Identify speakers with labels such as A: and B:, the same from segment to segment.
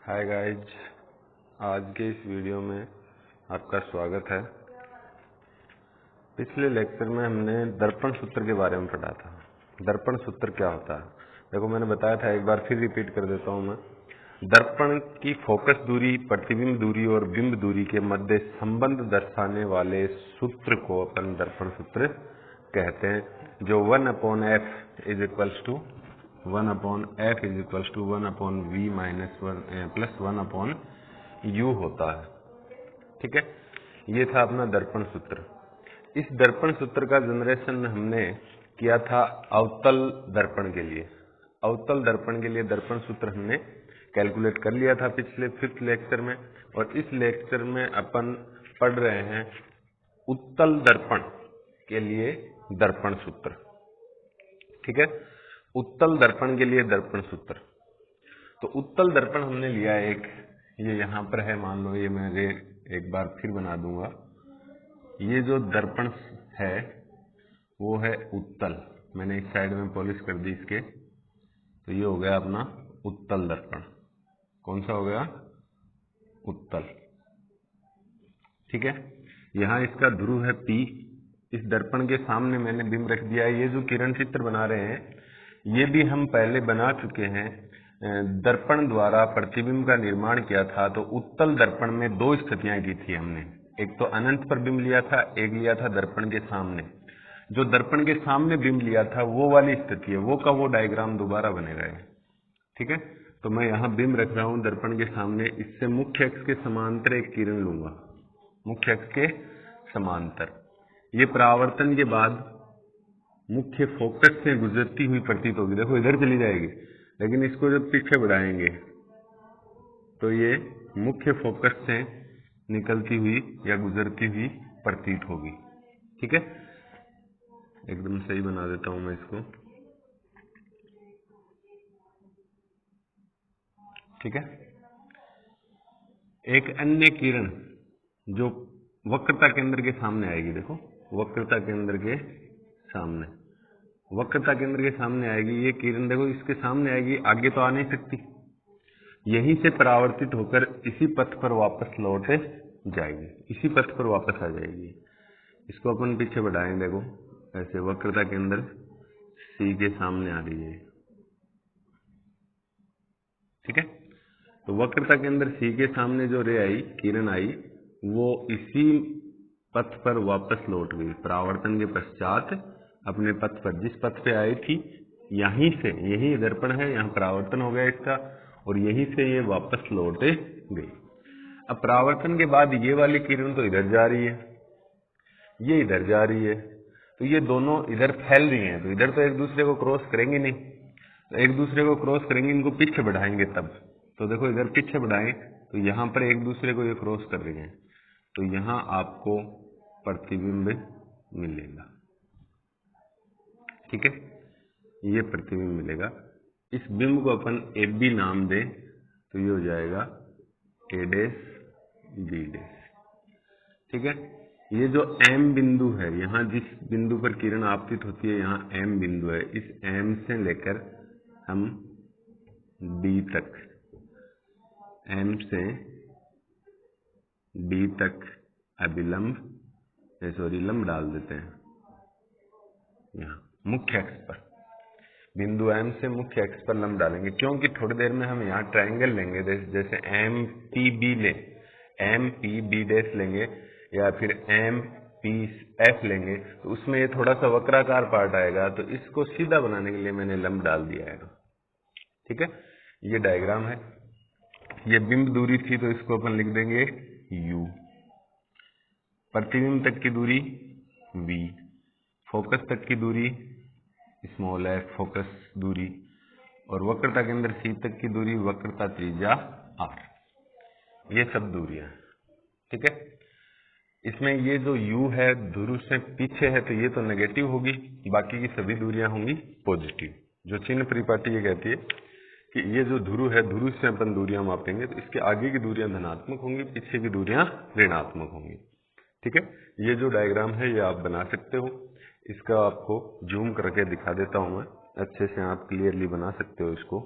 A: Hi guys, आज के इस वीडियो में आपका स्वागत है। पिछले लेक्चर में हमने दर्पण सूत्र के बारे में पढ़ा था। दर्पण सूत्र क्या होता है? देखो, मैंने बताया था, एक बार फिर रिपीट कर देता हूं मैं। दर्पण की फोकस दूरी, प्रतिबिंब दूरी और बिंब दूरी के मध्य संबंध दर्शाने वाले सूत्र को अपन दर्पण सूत्र कहते हैं, जो 1/f is equals to 1/f is equals to 1/v minus 1 plus 1/u होता है। ठीक है, ये था अपना दर्पण सूत्र। इस दर्पण सूत्र का जनरेशन हमने किया था अवतल दर्पण के लिए। अवतल दर्पण के लिए दर्पण सूत्र हमने कैलकुलेट कर लिया था पिछले 5th लेक्चर में, और इस लेक्चर में अपन पढ़ रहे हैं उत्तल दर्पण के लिए दर्पण सूत्र। ठीक है, उत्तल दर्पण के लिए दर्पण सूत्र। तो उत्तल दर्पण हमने लिया एक, ये यहां पर है, मान लो ये मैं एक बार फिर बना दूंगा। ये जो दर्पण है वो है उत्तल। मैंने इस साइड में पॉलिश कर दी इसके, तो ये हो गया अपना उत्तल दर्पण। कौन सा हो गया? उत्तल। ठीक है, यहां इसका ध्रुव है P। इस दर्पण के सामने मैंने बिंब रख दिया है। ये जो किरण चित्र बना रहे हैं ये भी हम पहले बना चुके हैं। दर्पण द्वारा प्रतिबिंब का निर्माण किया था। तो उत्तल दर्पण में दो स्थितियां की थी हमने। एक तो अनंत पर बिंब लिया था, एक लिया था दर्पण के सामने। जो दर्पण के सामने बिंब लिया था वो वाली स्थिति है, वो का वो डायग्राम दोबारा बनेगा। ठीक है, तो मैं यहाँ बिंब रख रहा हूं दर्पण के सामने। इससे मुख्य अक्ष के समांतर एक किरण लूंगा, मुख्य अक्ष के समांतर। ये परावर्तन के बाद मुख्य फोकस से गुजरती हुई प्रतीत होगी। देखो, इधर चली जाएगी, लेकिन इसको जब पीछे बढ़ाएंगे तो ये मुख्य फोकस से निकलती हुई या गुजरती हुई प्रतीत होगी। ठीक है, एकदम सही बना देता हूं मैं इसको। ठीक है, एक अन्य किरण जो वक्रता केंद्र के सामने आएगी। देखो, वक्रता केंद्र के सामने, वक्रता केंद्र के सामने आएगी ये किरण। देखो, इसके सामने आएगी, आगे तो आ नहीं सकती। यहीं से परावर्तित होकर इसी पथ पर वापस लौट जाएगी, इसी पथ पर वापस आ जाएगी। इसको अपन पीछे बढ़ाएं। देखो, ऐसे वक्रता केंद्र C के सामने आ रही है। ठीक है, तो वक्रता केंद्र C के सामने जो रे आई, किरण आई, वो इसी पथ पर वापस लौट गई। परावर्तन के पश्चात अपने पथ पर, जिस पथ पे आई थी, यहीं से, यही दर्पण है, यहाँ परावर्तन हो गया इसका, और यहीं से ये वापस लौट गई। अब परावर्तन के बाद ये वाली किरण तो इधर जा रही है, ये इधर जा रही है, तो ये दोनों इधर फैल रही हैं, तो इधर तो एक दूसरे को क्रॉस करेंगे नहीं। तो एक दूसरे को क्रॉस करेंगे, इनको पीछे बढ़ाएंगे तब। तो देखो, इधर पीछे बढ़ाएं तो यहाँ पर एक दूसरे को ये क्रॉस कर रही हैं, तो यहाँ आपको प्रतिबिंब मिलेगा। ठीक है, ये प्रतिबिंब मिलेगा। इस बिंब को अपन AB नाम दें तो ये हो जाएगा A डैश B डैश। ठीक है, ये जो M बिंदु है, यहाँ जिस बिंदु पर किरण आपतित होती है, यहाँ M बिंदु है। इस M से लेकर हम D तक, M से D तक अभिलंब, लंब डाल देते हैं यहाँ मुख्य अक्ष पर। बिंदु M से मुख्य अक्ष पर लंब डालेंगे, क्योंकि थोड़ी देर में हम यहाँ ट्रायंगल लेंगे। जैसे MPB ले, MPB डैश लेंगे, या फिर MPF लेंगे, तो उसमें ये थोड़ा सा वक्राकार पार्ट आएगा। तो इसको सीधा बनाने के लिए मैंने लंब डाल दिया है। ठीक है, ये डायग्राम है। ये बिंब दूरी थी, तो इसको अपन लिख देंगे U। प्रतिबिंब तक की दूरी V, फोकस तक की दूरी स्मॉल f, फोकस दूरी, और वक्रता केंद्र C तक की दूरी वक्रता त्रिज्या R। ये सब दूरियां। ठीक है, इसमें ये जो U है ध्रुव से पीछे है, तो ये तो नेगेटिव होगी, बाकी की सभी दूरियां होंगी पॉजिटिव। जो चिन्ह परिपाटी ये कहती है कि ये जो ध्रुव है, ध्रुव से अपन दूरियां मापेंगे, तो इसके आगे की दूरियां धनात्मक होंगी, पीछे की दूरियां ऋणात्मक होंगी। ठीक है, ये जो डायग्राम है ये आप बना सकते हो। इसका आपको जूम करके दिखा देता हूं मैं, अच्छे से आप क्लियरली बना सकते हो इसको।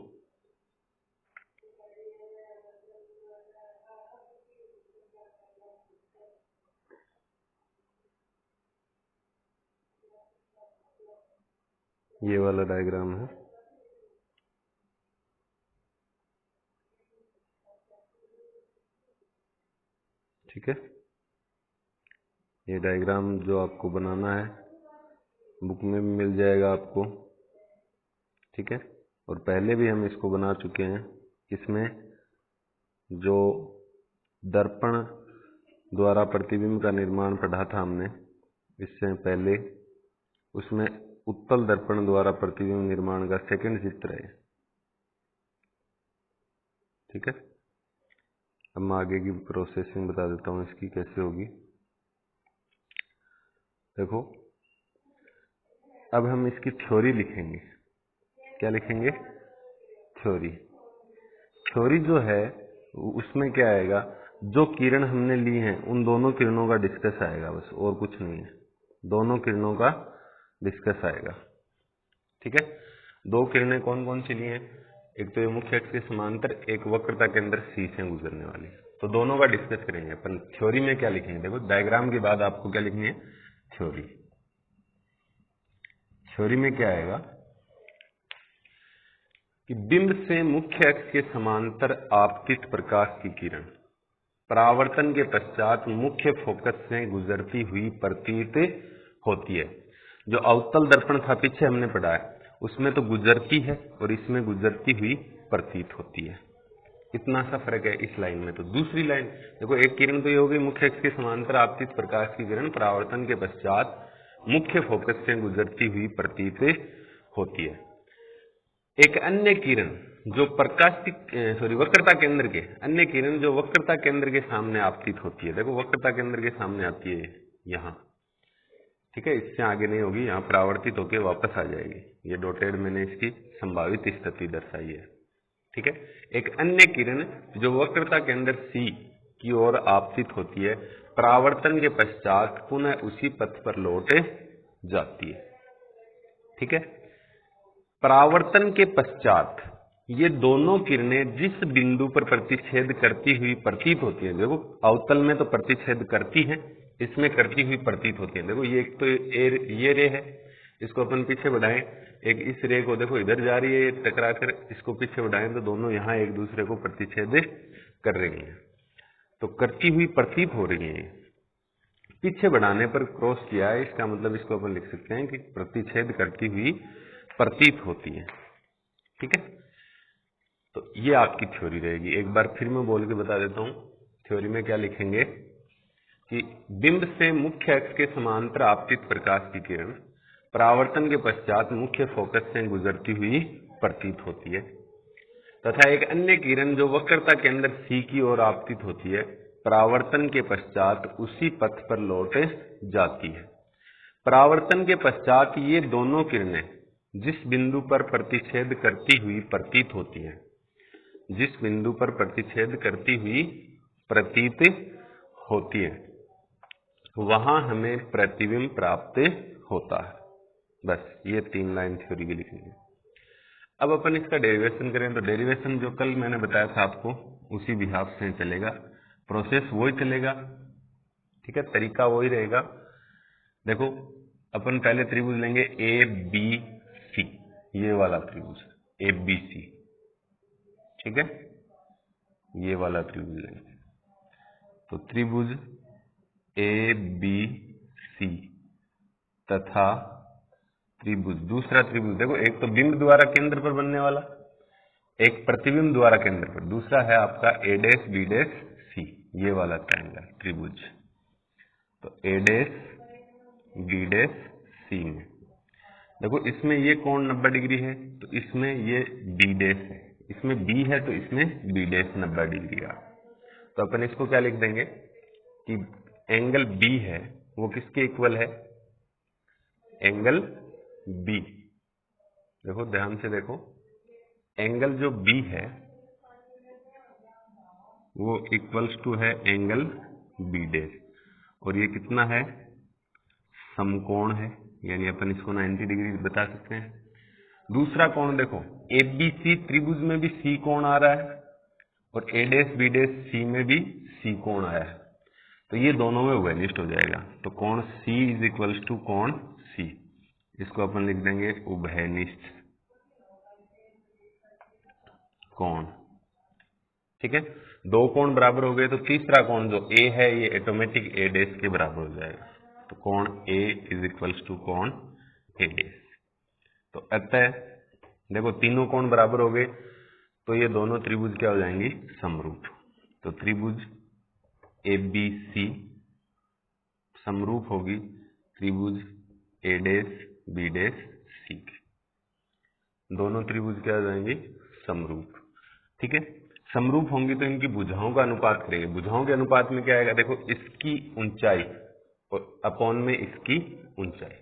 A: ये वाला डायग्राम है। ठीक है, ये डायग्राम जो आपको बनाना है बुक में भी मिल जाएगा आपको। ठीक है, और पहले भी हम इसको बना चुके हैं। इसमें जो दर्पण द्वारा प्रतिबिंब का निर्माण पढ़ा था हमने इससे पहले, उसमें उत्तल दर्पण द्वारा प्रतिबिंब निर्माण का सेकंड चित्र है। ठीक है, अब मैं आगे की प्रोसेसिंग बता देता हूँ इसकी कैसे होगी। देखो, अब हम इसकी थ्योरी लिखेंगे। क्या लिखेंगे? थ्योरी। थ्योरी जो है उसमें क्या आएगा, जो किरण हमने ली हैं उन दोनों किरणों का डिस्कस आएगा, बस और कुछ नहीं है। दोनों किरणों का डिस्कस आएगा। ठीक है, दो किरणें कौन कौन सी ली हैं? एक तो ये मुख्य अक्ष के समांतर, एक वक्रता केंद्र सी से गुजरने वाली। तो दोनों का डिस्कस करेंगे अपन। थ्योरी में क्या लिखेंगे? देखो, डायग्राम के बाद आपको क्या लिखनी है? थ्योरी। थ्योरी में क्या आएगा कि बिंब से मुख्य अक्ष के समांतर आपतित प्रकाश की किरण परावर्तन के पश्चात मुख्य फोकस से गुजरती हुई प्रतीत होती है। जो अवतल दर्पण था पीछे हमने पढ़ा है, उसमें तो गुजरती है और इसमें गुजरती हुई प्रतीत होती है। इतना सा फर्क है इस लाइन में। तो दूसरी लाइन देखो, एक किरण तो ये हो गई मुख्य अक्ष के समांतर आपतित प्रकाश की किरण परावर्तन के पश्चात मुख्य फोकस से गुजरती हुई प्रतीत होती है। एक अन्य किरण जो वक्रता केंद्र के अन्य किरण जो वक्रता केंद्र के सामने आपतित होती है। देखो, वक्रता केंद्र के सामने आती है यहाँ। ठीक है, इससे आगे नहीं होगी, यहाँ परावर्तित होकर वापस आ जाएगी। ये डॉटेड मैंने इसकी संभावित स्थिति दर्शाई है। ठीक है, एक अन्य किरण जो वक्रता केंद्र सी की ओर आपतित होती है, परावर्तन के पश्चात पुनः उसी पथ पर लौट जाती है। ठीक है, परावर्तन के पश्चात ये दोनों किरणें जिस बिंदु पर प्रतिच्छेद करती हुई प्रतीत होती है। देखो, अवतल में तो प्रतिच्छेद करती हैं, इसमें करती हुई प्रतीत होती है। देखो, ये एक तो ये रे है, इसको अपन पीछे बढ़ाएं। एक इस रे को देखो इधर जा रही है, टकरा कर इसको पीछे बढ़ाएं तो दोनों यहाँ एक दूसरे को प्रतिच्छेद कर रही हैं। तो करती हुई प्रतीत हो रही है। पीछे बढ़ाने पर क्रॉस किया है, इसका मतलब इसको अपन लिख सकते हैं कि प्रतिच्छेद करती हुई प्रतीत होती है। ठीक है, तो ये आपकी थ्योरी रहेगी। एक बार फिर मैं बोल के बता देता हूं। थ्योरी में क्या लिखेंगे कि बिंब से मुख्य अक्ष के समांतर आपतित प्रकाश की किरण परावर्तन के पश्चात मुख्य फोकस से गुजरती हुई प्रतीत होती है, तथा एक अन्य किरण जो वक्रता केंद्र सी की ओर आपतित होती है, परावर्तन के पश्चात उसी पथ पर लौट जाती है। परावर्तन के पश्चात ये दोनों किरणें जिस बिंदु पर प्रतिच्छेद करती हुई प्रतीत होती हैं, जिस बिंदु पर प्रतिच्छेद करती हुई प्रतीत होती है, वहां हमें प्रतिबिंब प्राप्त होता है। बस ये 3 लाइन थ्योरी की लिखेंगे। अब अपन इसका डेरिवेशन करें तो डेरिवेशन जो कल मैंने बताया था आपको उसी बिहाफ से चलेगा, प्रोसेस वही चलेगा। ठीक है, तरीका वही रहेगा। देखो, अपन पहले त्रिभुज लेंगे ए बी सी, ये वाला त्रिभुज ए बी सी। ठीक है, ये वाला त्रिभुज लेंगे तो त्रिभुज ए बी सी तथा त्रिभुज, दूसरा त्रिभुज देखो, एक तो बिंब द्वारा केंद्र पर बनने वाला, एक प्रतिबिंब द्वारा केंद्र पर, दूसरा है आपका ए डैश बी डैश सी, ये वाला ट्रायंगल त्रिभुज। तो ए डैश बी डैश सी में देखो, इसमें ये कोण 90 डिग्री है तो इसमें ये बी डैश है, इसमें बी है तो इसमें बी डैश 90 डिग्री का। तो अपन इसको क्या लिख देंगे कि एंगल बी है वो किसके इक्वल है? Angle B. देखो ध्यान से देखो, एंगल जो बी है वो इक्वल्स टू है एंगल बी डैश, और ये कितना है? समकोण है, यानी अपन इसको 90 डिग्री बता सकते हैं। दूसरा कोण देखो, एबीसी त्रिभुज में भी सी कोण आ रहा है और ए डैश बी डैश सी में भी सी कोण आया है, तो ये दोनों में वेनिस्ट हो जाएगा। तो कोण सी इज इक्वल्स टू कोण सी, इसको अपन लिख देंगे उभयनिष्ठ कोण। ठीक है, दो कोण बराबर हो गए तो तीसरा कोण जो ए है ये ऑटोमेटिक ए डैश के बराबर हो जाएगा। तो कोण ए इज इक्वल्स टू कोण ए डैश। तो अतः देखो तीनों कोण बराबर हो गए तो ये दोनों त्रिभुज क्या हो जाएंगी, समरूप। तो त्रिभुज ए बी सी समरूप होगी त्रिभुज A dash B dash C की। दोनों त्रिभुज क्या हो जाएंगी, समरूप। ठीक है, समरूप होंगी तो इनकी भुजाओं का अनुपात करेंगे। भुजाओं के अनुपात में क्या आएगा, देखो इसकी ऊंचाई और अपॉन में इसकी ऊंचाई,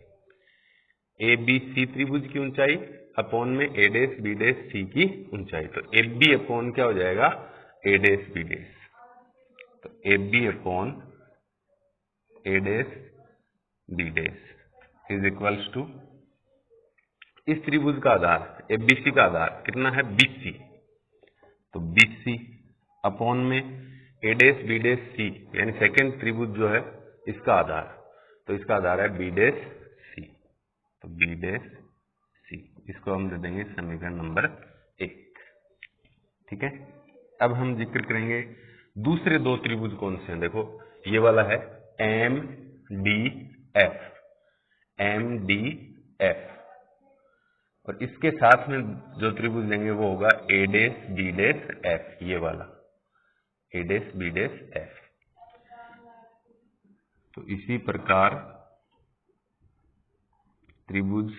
A: ए बी सी त्रिभुज की ऊंचाई अपॉन में ए डैश बी डैश सी की ऊंचाई। तो ए बी अपॉन क्या हो जाएगा, ए डैश बी डैश। तो A B upon A dash B dash is equals to इस त्रिभुज का आधार एबीसी का आधार कितना है, बीसी। तो बीसी अपॉन में ए डैश बी डैश सी यानी सेकंड त्रिभुज जो है इसका आधार, तो इसका आधार है बी डैश सी। तो बी डैश सी, इसको हम दे देंगे समीकरण नंबर 1। ठीक है, अब हम जिक्र करेंगे दूसरे दो त्रिभुज कौन से हैं। देखो ये वाला है M D F, M D F, और इसके साथ में जो त्रिभुज लेंगे वो होगा A dash B dash F, ये वाला A dash B dash F. तो इसी प्रकार त्रिभुज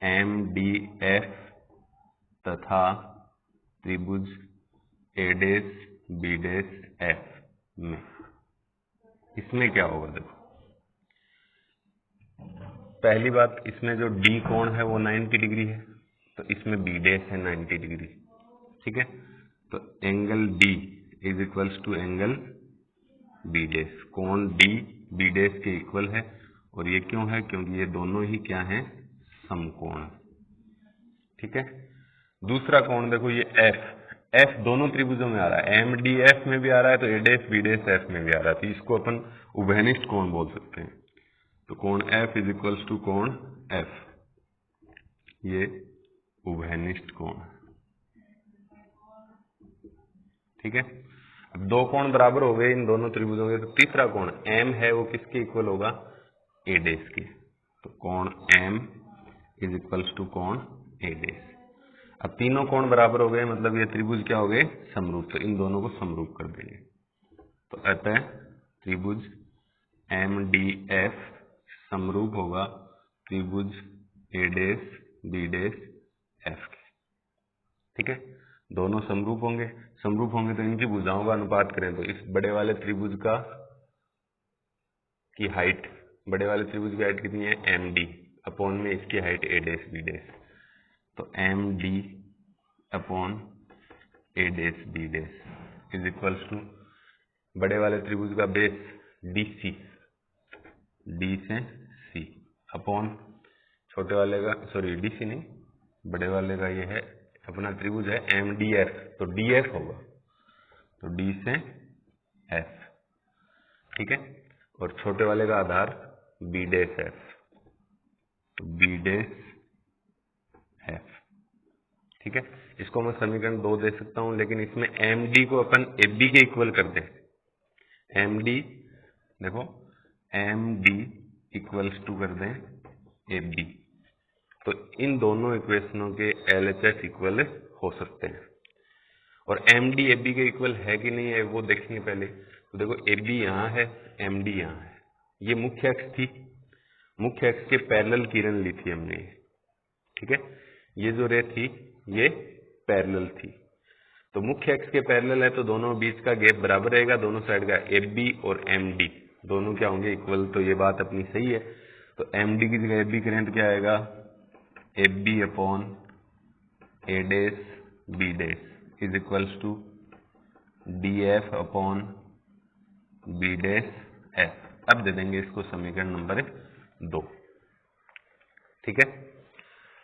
A: एम डी एफ तथा त्रिभुज A dash B dash F में इसमें क्या होगा, देखो पहली बात इसमें जो डी कोण है वो 90 डिग्री है, तो इसमें बी डैश है 90 डिग्री। ठीक है, तो angle D is equals to angle B dash. कोण डी बी डैश के इक्वल है, और ये क्यों है, क्योंकि ये दोनों ही क्या हैं, समकोण। ठीक है, दूसरा कोण देखो ये एफ, एफ दोनों त्रिभुजों में आ रहा है, एम डी एफ में भी आ रहा है, तो ए डैश बी डैश एफ में भी आ रहा है, तो इसको अपन उभयनिष्ठ कोण बोल सकते हैं। तो कोण F इज इक्वल्स टू कोण F, ये उभयनिष्ठ कोण। ठीक है, अब दो कोण बराबर हो गए इन दोनों त्रिभुजों के, तो तीसरा कोण M है वो किसके इक्वल होगा, ए डैश के। तो कोण M इज इक्वल्स टू कोण ए डैश। अब तीनों कोण बराबर हो गए, मतलब ये त्रिभुज क्या हो गए, समरूप। तो इन दोनों को समरूप कर देंगे। तो अतः त्रिभुज एम डी एफ समरूप होगा त्रिभुज A dash B dash F के। ठीक है, दोनों समरूप होंगे, समरूप होंगे तो इनकी भुजाओं का अनुपात करें तो इस बड़े वाले त्रिभुज का की हाइट, बड़े वाले त्रिभुज की हाइट कितनी है, एम डी अपॉन में इसकी height A dash B dash. तो M D upon A dash B dash is equals to बड़े वाले त्रिभुज का बेस डी सी, डी से सी अपॉन छोटे वाले का, सॉरी डी सी नहीं, बड़े वाले का ये है अपना त्रिभुज है एम डी एफ, तो डी एफ होगा, तो डी से एफ। ठीक है, और छोटे वाले का आधार बी डैश एफ, तो बी डैश एफ। ठीक है, इसको मैं समीकरण 2 दे सकता हूं, लेकिन इसमें एम डी को अपन ए बी के इक्वल कर दें। एम डी देखो एम डी इक्वल्स टू कर दें ए बी, तो इन दोनों इक्वेशनों के LHS इक्वल हो सकते हैं। और एम डी ए बी के इक्वल है कि नहीं है वो देखेंगे पहले। तो देखो ए बी यहाँ है, एम डी यहाँ है, ये मुख्य अक्ष थी, मुख्य अक्ष के पैरेलल किरण ली थी हमने। ठीक है, ये जो रे थी ये पैरेलल थी, तो मुख्य अक्ष के पैरेलल है तो दोनों बीच का गैप बराबर रहेगा, दोनों साइड का ए बी और एम डी दोनों क्या होंगे, इक्वल। तो ये बात अपनी सही है। तो एम डी की जगह ए बी करें तो क्या आएगा, A B upon A dash B dash is equals to D F upon B dash F. अब दे देंगे इसको समीकरण नंबर 2। ठीक है,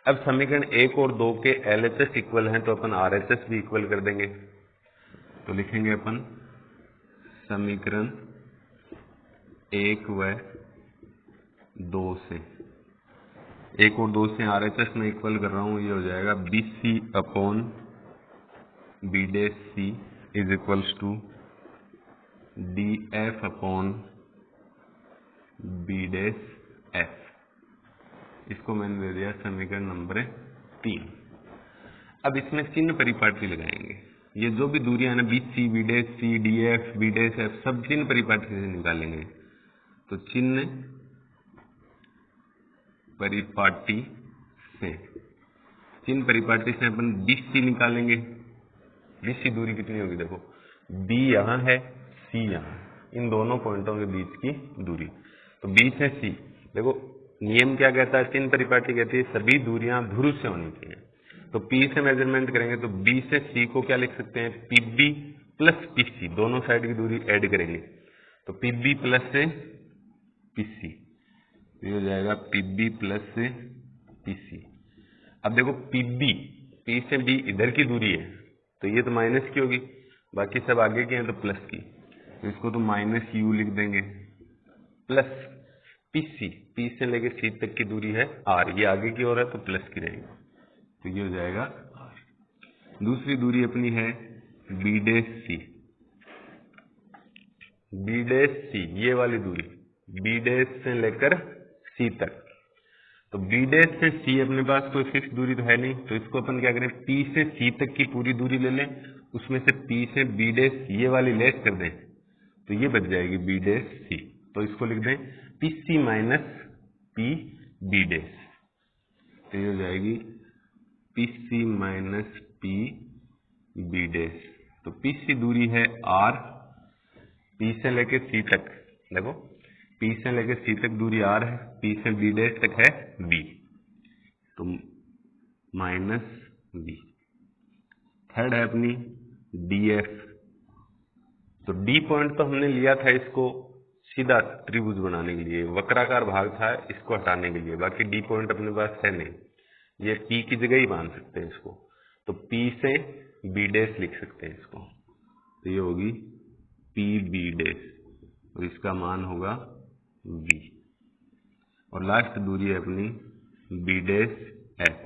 A: अब समीकरण 1 और 2 के LHS इक्वल हैं, तो अपन RHS भी इक्वल कर देंगे। तो लिखेंगे अपन समीकरण 1 व 2 से एक और 2 से RHS में इक्वल कर रहा हूँ, ये हो जाएगा BC upon B dash C is equals to DF upon B dash F। इसको मैंने दे दिया समीकरण नंबर 3। अब इसमें चिन्ह परिपाटी लगाएंगे। ये जो भी दूरियां है ना BC, B dash C, DF, B dash F, सब चिन्ह परिपाटी से निकालेंगे। तो चिन्ह परिपाटी से, चिन्ह परिपाटी से अपन BC निकालेंगे। BC दूरी कितनी होगी, देखो B यहाँ है, C यहाँ, इन दोनों पॉइंटों के बीच की दूरी। तो B से C, देखो नियम क्या कहता है, चिन्ह परिपाटी कहती है सभी दूरियां ध्रुव से होनी चाहिए। तो P से मेजरमेंट करेंगे तो B से C को क्या लिख सकते हैं, PB प्लस PC, दोनों साइड की दूरी ऐड करेंगे तो PB प्लस से PC, ये हो जाएगा PB प्लस से PC। अब देखो PB, P से B इधर की दूरी है तो ये तो माइनस की होगी, बाकी सब आगे के हैं तो प्लस की, तो इसको तो माइनस U लिख देंगे, प्लस PC, P से लेके C तक की दूरी है R, ये आगे की ओर है तो प्लस की रहेगी, तो ये हो जाएगा R। दूसरी दूरी अपनी है B dash C, B dash C, ये वाली दूरी B डैश से लेकर C तक। तो B डैश से C अपने पास कोई फिक्स दूरी तो है नहीं, तो इसको अपन क्या करें, P से C तक की पूरी दूरी ले लें, उसमें से P से B डैश ये वाली लेस कर दें तो ये बच जाएगी B डैश C। तो इसको लिख दें PC माइनस PB डैश, तो ये हो जाएगी PC माइनस PB डैश। तो PC दूरी है R, P से लेके C तक, देखो P से लेके C तक दूरी R है, P से B डैश तक है B, तो माइनस B। थर्ड है अपनी DF, तो D पॉइंट तो हमने लिया था इसको सीधा त्रिभुज बनाने के लिए, वक्राकार भाग था इसको हटाने के लिए, बाकी D पॉइंट अपने पास है नहीं, ये P की जगह ही मान सकते हैं इसको, तो P से B डैश लिख सकते हैं इसको, तो ये होगी PB डैश और इसका मान होगा V। और लास्ट दूरी है अपनी B डैश F,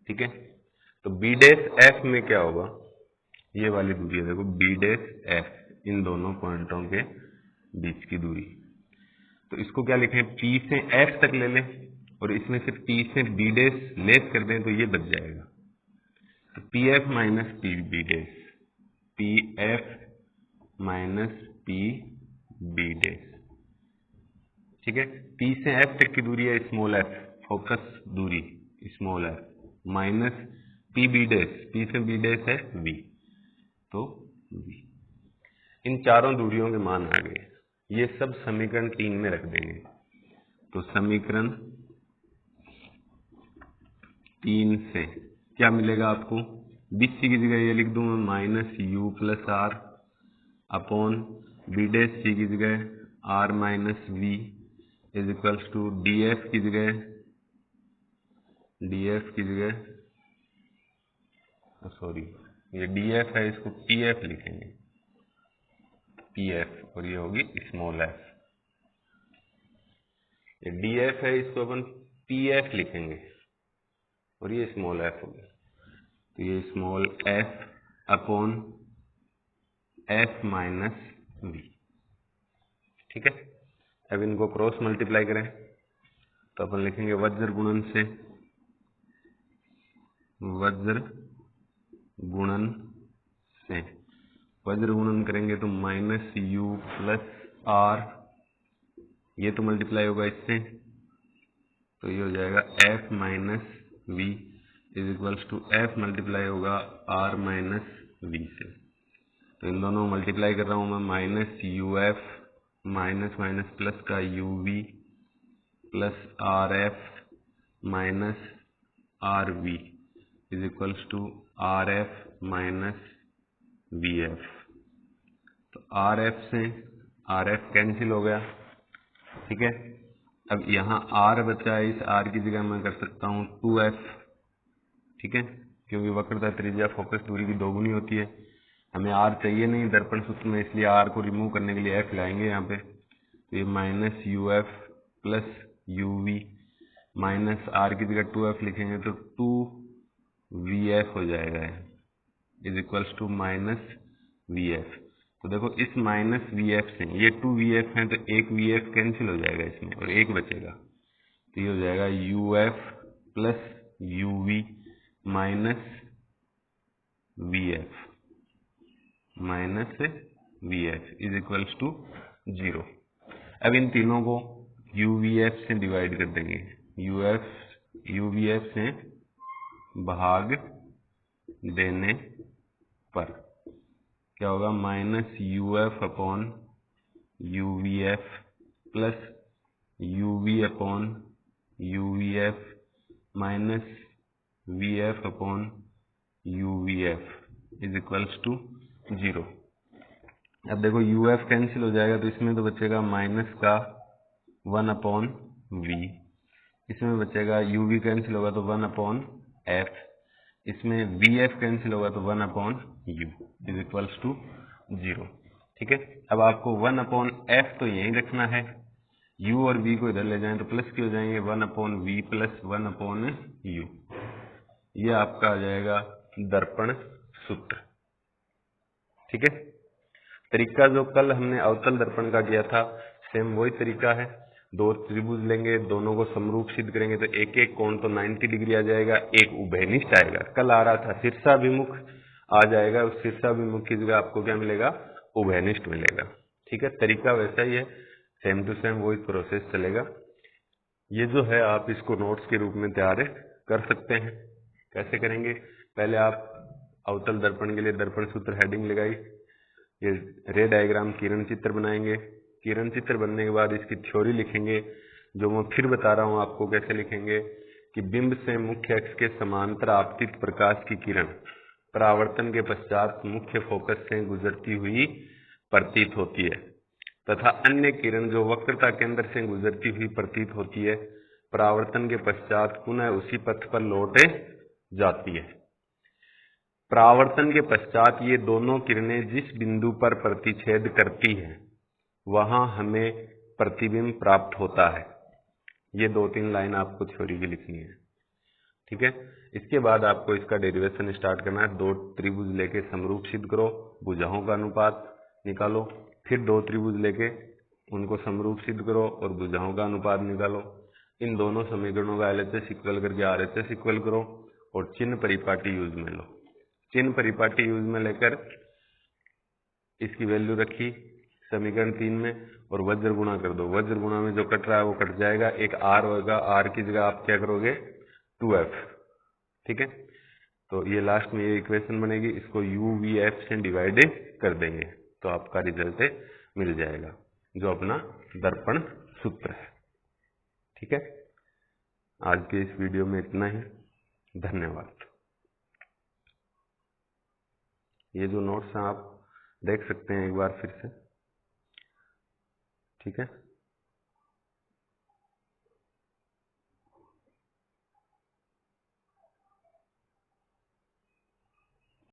A: ठीक है। तो B डैश F में क्या होगा, ये वाली दूरी है देखो B डैश F, इन दोनों पॉइंटों के बीच की दूरी। तो इसको क्या लिखें, P से F तक ले लें और इसमें से P से B डैश लेस कर दें तो ये बच जाएगा, तो PF minus PB dash, PF minus PB dash, ठीक है। P से F तक की दूरी है स्मॉल f, फोकस दूरी small f, minus PB dash, P से B डैश है V, तो V। इन चारों दूरियों के मान आ गए, ये सब समीकरण 3 में रख देंगे। तो समीकरण 3 से क्या मिलेगा आपको, BC की जगह ये लिख दूं मैं minus U plus R upon B dash C की जगह R minus V is equals to DF की जगह सॉरी ये DF है, इसको PF लिखेंगे, PF, और ये होगी स्मॉल f। ये DF है, इसको अपन PF लिखेंगे और ये स्मॉल f होगी, तो ये small f upon F minus V, ठीक है। अब इनको क्रॉस मल्टीप्लाई करें तो अपन लिखेंगे वज्र गुणन से, वज्र गुणन करेंगे तो माइनस U प्लस R, ये तो मल्टीप्लाई होगा इससे, तो ये हो जाएगा F minus V is equals to F multiply होगा R माइनस V से, तो इन दोनों मल्टीप्लाई कर रहा हूं मैं, minus UF minus minus plus का UV plus RF minus RV is equals to RF minus VF। तो RF से RF कैंसिल हो गया, ठीक है। अब यहाँ R बचा है, इस R की जगह मैं कर सकता हूँ 2F, ठीक है, क्योंकि वक्रता त्रिज्या फोकस दूरी की दोगुनी होती है, हमें R चाहिए नहीं दर्पण सूत्र में, इसलिए R को रिमूव करने के लिए F लाएंगे यहाँ पे, तो ये minus UF plus UV minus R की जगह 2f लिखेंगे तो 2vf हो जाएगा, is equals to minus vf। तो देखो इस माइनस vf से ये 2vf है तो एक vf कैंसिल हो जाएगा इसमें और एक बचेगा, तो ये हो जाएगा uf plus uv minus vf is equals to 0। अब इन तीनों को uvf से डिवाइड कर देंगे, uvf से भाग देने पर क्या होगा, minus uf upon uvf plus uv upon uvf minus vf upon uvf is equals to 0। अब देखो uf कैंसिल हो जाएगा तो इसमें तो बचेगा माइनस का 1 अपॉन v, इसमें बचेगा uv कैंसिल होगा तो 1 अपॉन f, इसमें vf कैंसिल होगा तो 1 upon u is equals to 0। ठीक है, अब आपको 1 अपॉन f तो यहीं रखना है, u और v को इधर ले जाएं तो प्लस के हो जाएंगे, 1 upon v plus 1 upon u, ये आपका आ जाएगा दर्पण सूत्र। ठीक है, तरीका जो कल हमने अवतल दर्पण का किया था सेम वही तरीका है। दो त्रिभुज लेंगे, दोनों को समरूप सिद्ध करेंगे तो एक एक कोण तो 90 डिग्री आ जाएगा, एक उभयनिष्ठ आएगा। कल आ रहा था शीर्षाभिमुख आ जाएगा, उस शीर्षाभिमुख की जगह आपको क्या मिलेगा, उभयनिष्ठ मिलेगा। ठीक है, तरीका वैसा ही है, सेम टू सेम वही प्रोसेस चलेगा। ये जो है आप इसको नोट्स के रूप में तैयार कर सकते हैं। कैसे करेंगे, पहले आप अवतल दर्पण के लिए दर्पण सूत्र हेडिंग लगाई, ये रे डायग्राम किरण चित्र बनाएंगे, किरण चित्र बनने के बाद इसकी थ्योरी लिखेंगे, जो मैं फिर बता रहा हूं आपको कैसे लिखेंगे कि बिंब से मुख्य अक्ष के समांतर आपतित प्रकाश की किरण परावर्तन के पश्चात मुख्य फोकस से गुजरती हुई प्रतीत होती है तथा अन्य किरण जो वक्रता केंद्र से गुजरती हुई प्रतीत होती है परावर्तन के पश्चात पुनः उसी पथ पर लौट जाती है। परावर्तन के पश्चात ये दोनों किरणें जिस बिंदु पर प्रतिच्छेद करती हैं वहां हमें प्रतिबिंब प्राप्त होता है। ये 2-3 लाइन आपको थ्योरी की लिखनी है। ठीक है, इसके बाद आपको इसका डेरिवेशन स्टार्ट करना है। दो त्रिभुज लेके समरूप सिद्ध करो, भुजाओं का अनुपात निकालो, फिर दो त्रिभुज लेके उनको समरूप सिद्ध करो और भुजाओं का अनुपात निकालो। इन दोनों समीकरणों का LHS इक्वल करके RHS इक्वल करो और चिन्ह परिपाटी यूज में लो। चिन्ह परिपाटी यूज में लेकर इसकी वैल्यू रखी समीकरण 3 में और वज्र गुणा कर दो। वज्र गुणा में जो कट रहा है वो कट जाएगा, एक r होगा, r की जगह आप क्या करोगे 2f। ठीक है, तो ये लास्ट में ये इक्वेशन बनेगी, इसको uvf से डिवाइड कर देंगे तो आपका रिजल्ट मिल जाएगा जो अपना दर्पण सूत्र है। ठीक है, आज के इस वीडियो में इतना ही, धन्यवाद। ये जो नोट्स हैं आप देख सकते हैं एक बार फिर से। ठीक है।